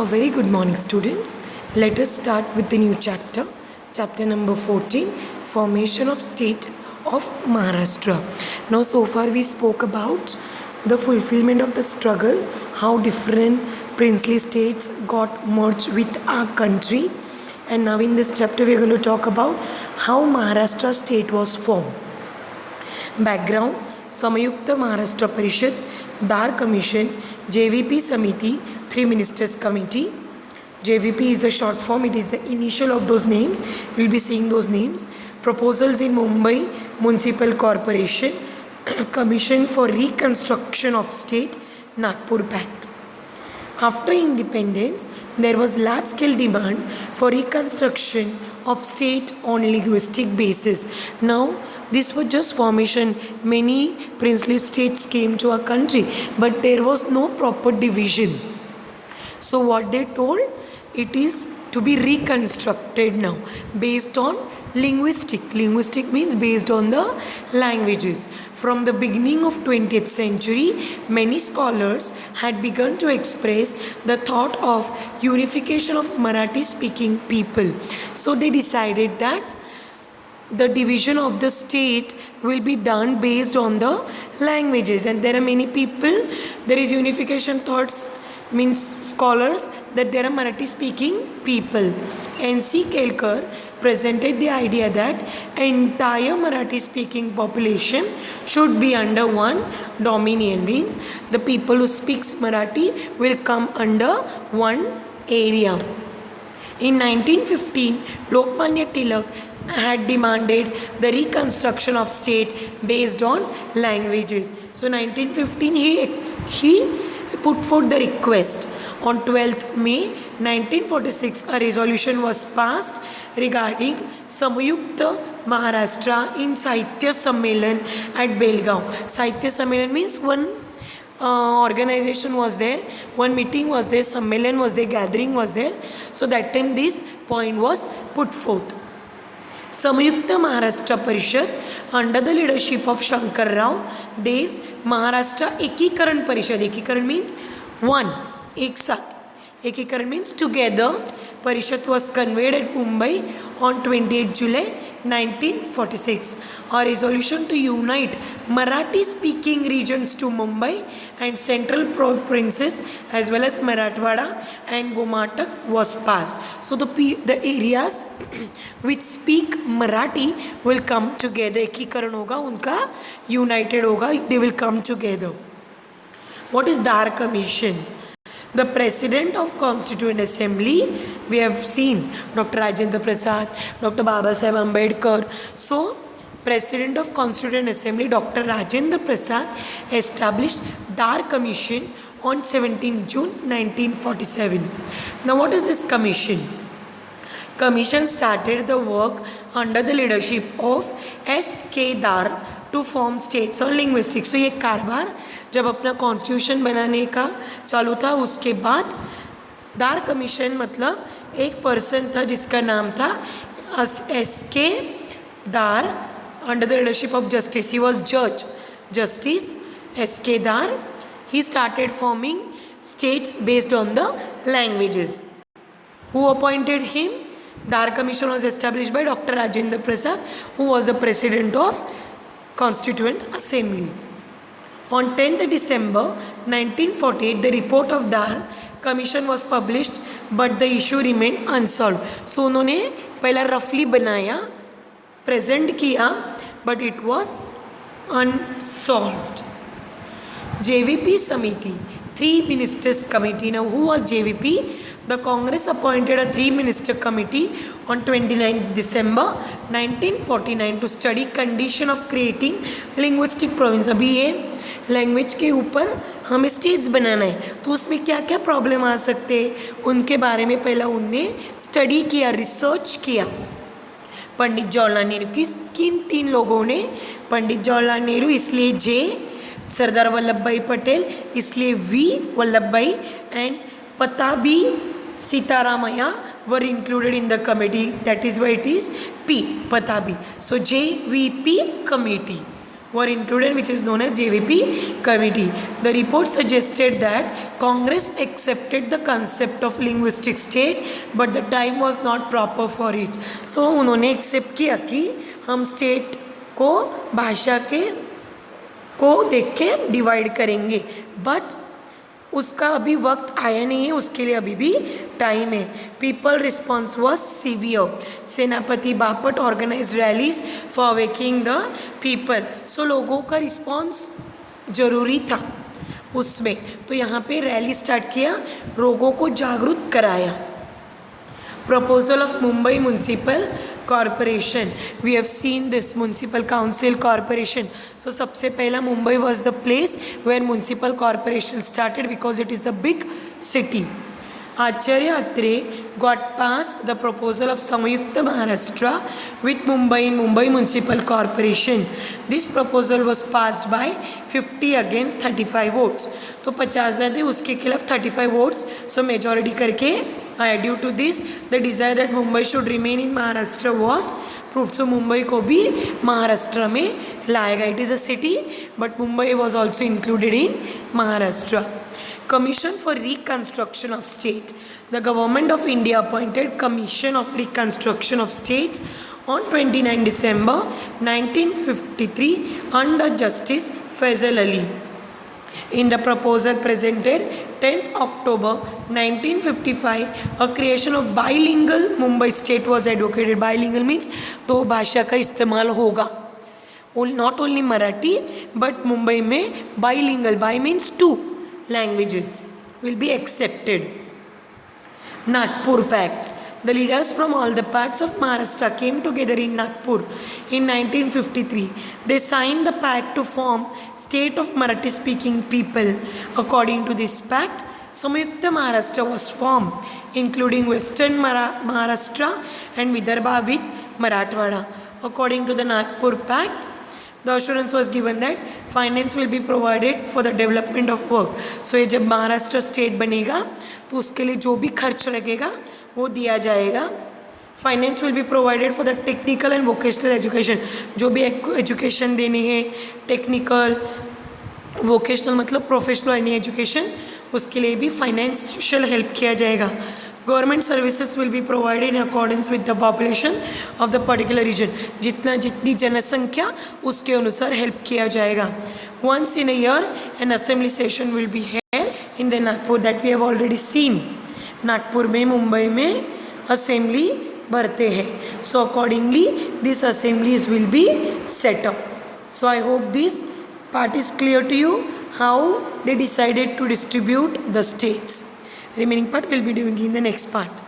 A very good morning, students. Let us start with the new chapter, chapter number 14, Formation of State of Maharashtra. Now, so far we spoke about the fulfillment of the struggle, how different princely states got merged with our country. And now in this chapter we are going to talk about how Maharashtra state was formed. Background: Samayukta Maharashtra Parishad, Dar Commission, JVP Samiti, Three Ministers Committee. JVP is a short form, it is the initial of those names. We will be seeing those names. Proposals in Mumbai Municipal Corporation, Commission for Reconstruction of State, Nagpur Pact. After independence, there was large-scale demand for reconstruction of state on linguistic basis. Now, this was just formation. Many princely states came to our country, but there was no proper division. So what they told, it is to be reconstructed now based on linguistic means based on the languages. From the beginning of 20th century, many scholars had begun to express the thought of unification of Marathi speaking people. So they decided that the division of the state will be done based on the languages, and there are many people, there is unification thoughts, means scholars, that there are Marathi speaking people. N.C. Kelkar presented the idea that entire Marathi speaking population should be under one dominion, means the people who speaks Marathi will come under one area. In 1915, Lokmanya Tilak had demanded the reconstruction of state based on languages. So 1915 he put forth the request. On 12th May 1946, a resolution was passed regarding Samayukta Maharashtra in Sahitya Sammelan at Belgaum. Sahitya Sammelan means one organization was there, one meeting was there, Sammelan was there, gathering was there. So that time this point was put forth. Samayukta Maharashtra Parishad under the leadership of Shankar Rao Dev, Maharashtra Ekikaran Parishad. Ekikaran means one, ek sath. Ekikaran means together. Parishad was convened at Mumbai on 28 July 1946. A resolution to unite Marathi speaking regions to Mumbai and central provinces as well as Marathwada and Gomatak was passed. So the areas which speak Marathi will come together. Ekikaran hoga, unka united hoga, they will come together. What is Dar Commission? The President of Constituent Assembly, we have seen Dr. Rajendra Prasad, Dr. Babasaheb Ambedkar. So, President of Constituent Assembly, Dr. Rajendra Prasad, established Dar Commission on 17 June 1947. Now, what is this commission? Commission started the work under the leadership of S.K. Dar to form states on linguistics. So ये कारभार जब अपना constitution बनाने का चालू था, उसके बाद दार कमीशन मतलब एक पर्सन था जिसका नाम था S.K. दार under the leadership of justice. He was जज जस्टिस S.K. दार. He started forming states based on the languages. Who appointed him? Dar Commission was established by Dr. Rajendra Prasad, who was the President of Constituent Assembly. On 10th December 1948, the report of Dar Commission was published, but the issue remained unsolved. So उन्होंने पहला रफली बनाया, present किया, but it was unsolved. JVP Samiti, Three Ministers Committee. Now who are JVP? The Congress appointed a three-minister committee on 29 December 1949 to study condition of creating linguistic province. अभी ये language के ऊपर हमें स्टेट्स बनाना है, तो उसमें क्या क्या प्रॉब्लम आ सकते हैं उनके बारे में पहला उनने स्टडी किया, रिसर्च किया. पंडित जवाहरलाल नेहरू किन तीन लोगों ने? पंडित जवाहरलाल नेहरू, इसलिए जे, सरदार वल्लभ भाई पटेल, इसलिए वी वल्लभ भाई, and पताबी Sitaramaya were included in the committee. That is why it is P, Patabi. So JVP committee. were included, which is known as JVP committee. The report suggested that Congress accepted the concept of linguistic state, but the time was not proper for it. So उन्होंने accept किया कि हम state को भाषा को देख के divide करेंगे, बट उसका अभी वक्त आया नहीं है, उसके लिए अभी भी टाइम है. People response was severe. Senapati Bapat organise rallies for waking the people. So लोगों का रिस्पॉन्स जरूरी था उसमें, तो यहाँ पे रैली स्टार्ट किया, लोगों को जागरूक कराया. Proposal of Mumbai municipal corporation. We have seen this municipal council corporation. So सबसे पहला Mumbai was the place where municipal corporation started because it is the big city. Acharya Atre got passed the proposal of Samyukta Maharashtra with Mumbai in Mumbai Municipal Corporation. This proposal was passed by 50 against 35 votes. तो 50 थे, उसके खिलाफ 35 votes. So majority करके due to this the desire that Mumbai should remain in Maharashtra was proved. So Mumbai को भी महाराष्ट्र में लाएगा. It is a city but Mumbai was also included in Maharashtra. Commission for Reconstruction of State. The Government of India appointed Commission of Reconstruction of States on 29 December 1953 under Justice Faisal Ali. In the proposal presented 10th October 1955, a creation of bilingual Mumbai state was advocated. Bilingual means दो भाषा का इस्तेमाल होगा. Not only Marathi but Mumbai में bilingual. Bi means two languages will be accepted. Nagpur Pact. The leaders from all the parts of Maharashtra came together in Nagpur in 1953. They signed the pact to form state of Marathi speaking people. According to this pact, Samyukta Maharashtra was formed, including Western Maharashtra and Vidarbha with Marathwada. According to the Nagpur Pact, the assurance was given that finance will be provided for the development of work. So ये जब Maharashtra state बनेगा तो उसके लिए जो भी खर्च लगेगा वो दिया जाएगा. Finance will be provided for the technical and vocational education. जो भी एजुकेशन देने हैं, टेक्निकल वोकेशनल मतलब प्रोफेशनल एनी एजुकेशन, उसके लिए भी फाइनेंशियल हेल्प किया जाएगा. Government services will be provided in accordance with the population of the particular region. जितनी जनसंख्या उसके अनुसार हेल्प किया जाएगा. Once in a year an assembly session will be held in the Nagpur. That we have already seen. Nagpur में, मुंबई में assembly भरते हैं. So accordingly this assemblies will be set up. So I hope this part is clear to you how they decided to distribute the states. Remaining part we'll be doing in the next part.